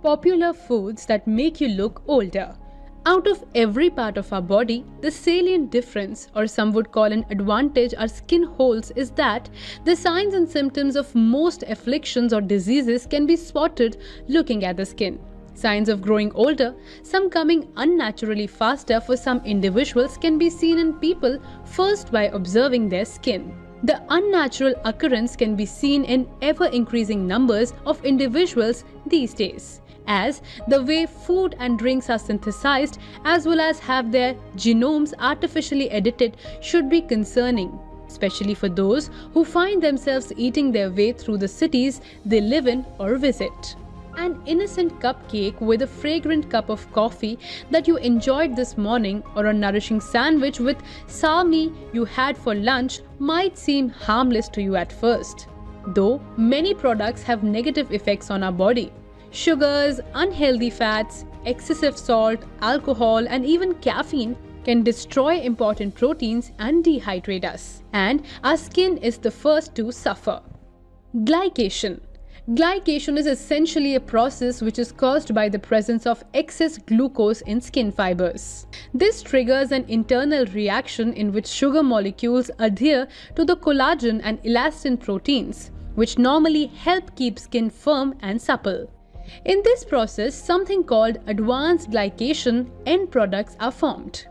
Popular foods that make you look older. Out of every part of our body, the salient difference, or some would call an advantage, our skin holds is that the signs and symptoms of most afflictions or diseases can be spotted looking at the skin. Signs of growing older, some coming unnaturally faster for some individuals, can be seen in people first by observing their skin. The unnatural occurrence can be seen in ever-increasing numbers of individuals these days, as the way food and drinks are synthesized as well as have their genomes artificially edited should be concerning, especially for those who find themselves eating their way through the cities they live in or visit. An innocent cupcake with a fragrant cup of coffee that you enjoyed this morning, or a nourishing sandwich with salmi you had for lunch might seem harmless to you at first, though many products have negative effects on our body. Sugars, unhealthy fats, excessive salt, alcohol, and even caffeine can destroy important proteins and dehydrate us, and our skin is the first to suffer. Glycation. Glycation is essentially a process which is caused by the presence of excess glucose in skin fibers. This triggers an internal reaction in which sugar molecules adhere to the collagen and elastin proteins, which normally help keep skin firm and supple. In this process, something called advanced glycation end products are formed.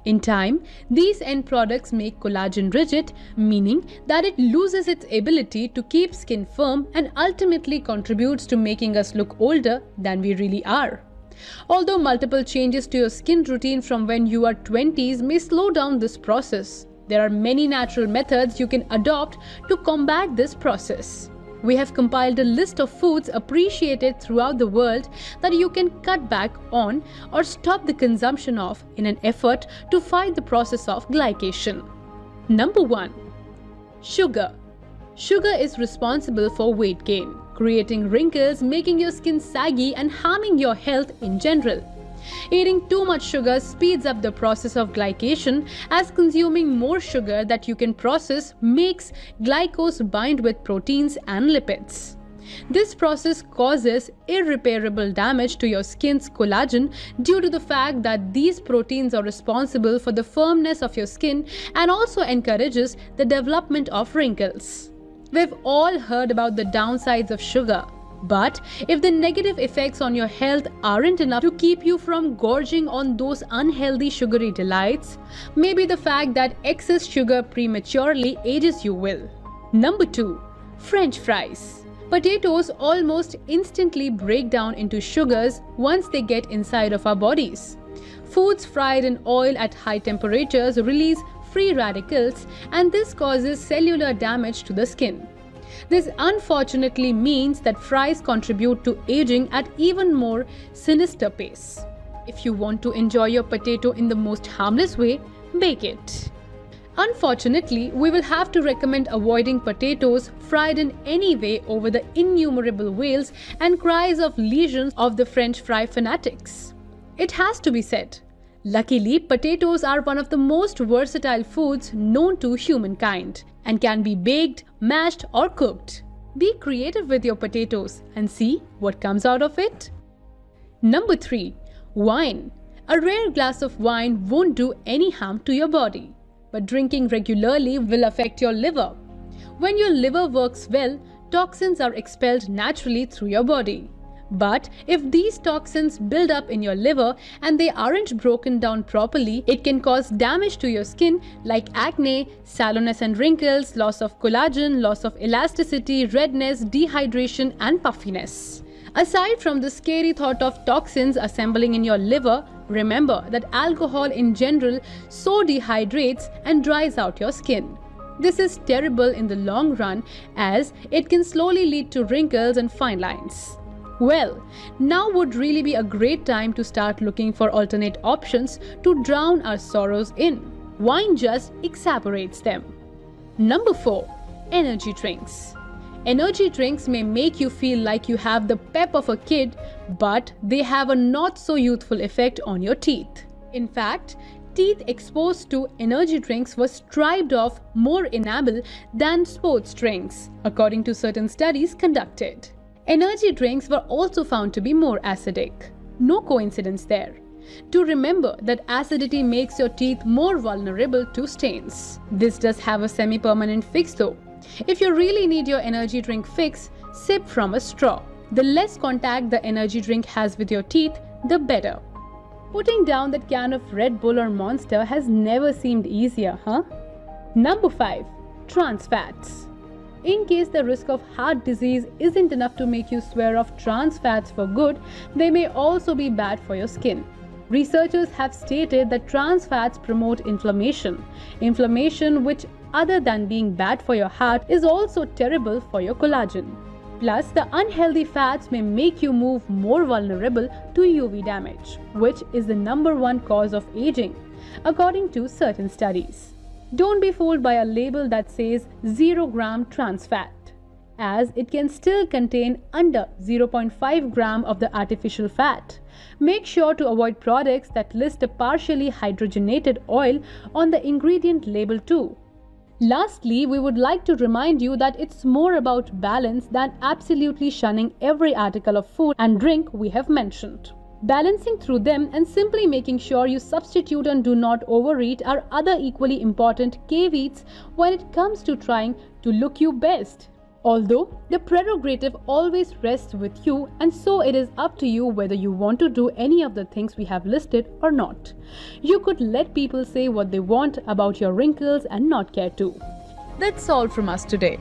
In time, these end products make collagen rigid, meaning that it loses its ability to keep skin firm and ultimately contributes to making us look older than we really are. Although multiple changes to your skin routine from when you are 20s may slow down this process, there are many natural methods you can adopt to combat this process. We have compiled a list of foods appreciated throughout the world that you can cut back on or stop the consumption of in an effort to fight the process of glycation. Number 1. Sugar. Sugar is responsible for weight gain, creating wrinkles, making your skin saggy, and harming your health in general. Eating too much sugar speeds up the process of glycation, as consuming more sugar that you can process makes glycose bind with proteins and lipids. This process causes irreparable damage to your skin's collagen due to the fact that these proteins are responsible for the firmness of your skin and also encourages the development of wrinkles. We've all heard about the downsides of sugar. But if the negative effects on your health aren't enough to keep you from gorging on those unhealthy sugary delights, maybe the fact that excess sugar prematurely ages you will. Number 2. French fries. Potatoes almost instantly break down into sugars once they get inside of our bodies. Foods fried in oil at high temperatures release free radicals, and this causes cellular damage to the skin. This unfortunately means that fries contribute to aging at even more sinister pace. If you want to enjoy your potato in the most harmless way, bake it. Unfortunately, we will have to recommend avoiding potatoes fried in any way over the innumerable wails and cries of legions of the French fry fanatics. It has to be said, luckily, potatoes are one of the most versatile foods known to humankind and can be baked, mashed, or cooked. Be creative with your potatoes and see what comes out of it. Number 3. Wine. A rare glass of wine won't do any harm to your body, but drinking regularly will affect your liver. When your liver works well, toxins are expelled naturally through your body. But if these toxins build up in your liver and they aren't broken down properly, it can cause damage to your skin like acne, sallowness and wrinkles, loss of collagen, loss of elasticity, redness, dehydration, and puffiness. Aside from the scary thought of toxins assembling in your liver, remember that alcohol in general so dehydrates and dries out your skin. This is terrible in the long run as it can slowly lead to wrinkles and fine lines. Well, now would really be a great time to start looking for alternate options to drown our sorrows in. Wine just exacerbates them. Number 4. Energy drinks. Energy drinks may make you feel like you have the pep of a kid, but they have a not so youthful effect on your teeth. In fact, teeth exposed to energy drinks were stripped of more enamel than sports drinks, according to certain studies conducted. Energy drinks were also found to be more acidic. No coincidence there. To remember that acidity makes your teeth more vulnerable to stains. This does have a semi-permanent fix though. If you really need your energy drink fix, sip from a straw. The less contact the energy drink has with your teeth, the better. Putting down that can of Red Bull or Monster has never seemed easier, huh? Number 5. Trans fats. In case the risk of heart disease isn't enough to make you swear off trans fats for good, they may also be bad for your skin. Researchers have stated that trans fats promote inflammation. Inflammation which, other than being bad for your heart, is also terrible for your collagen. Plus, the unhealthy fats may make you move more vulnerable to UV damage, which is the #1 cause of aging, according to certain studies. Don't be fooled by a label that says 0 g trans fat, as it can still contain under 0.5 gram of the artificial fat. Make sure to avoid products that list a partially hydrogenated oil on the ingredient label too. Lastly, we would like to remind you that it's more about balance than absolutely shunning every article of food and drink we have mentioned. Balancing through them and simply making sure you substitute and do not overeat are other equally important caveats when it comes to trying to look your best. Although the prerogative always rests with you, and so it is up to you whether you want to do any of the things we have listed or not. You could let people say what they want about your wrinkles and not care to. That's all from us today.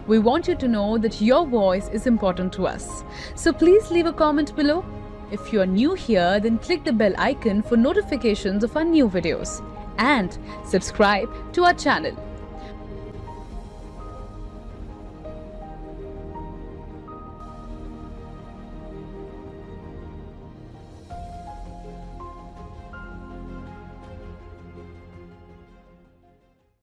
We want you to know that your voice is important to us. So please leave a comment below. If you are new here, then click the bell icon for notifications of our new videos and subscribe to our channel.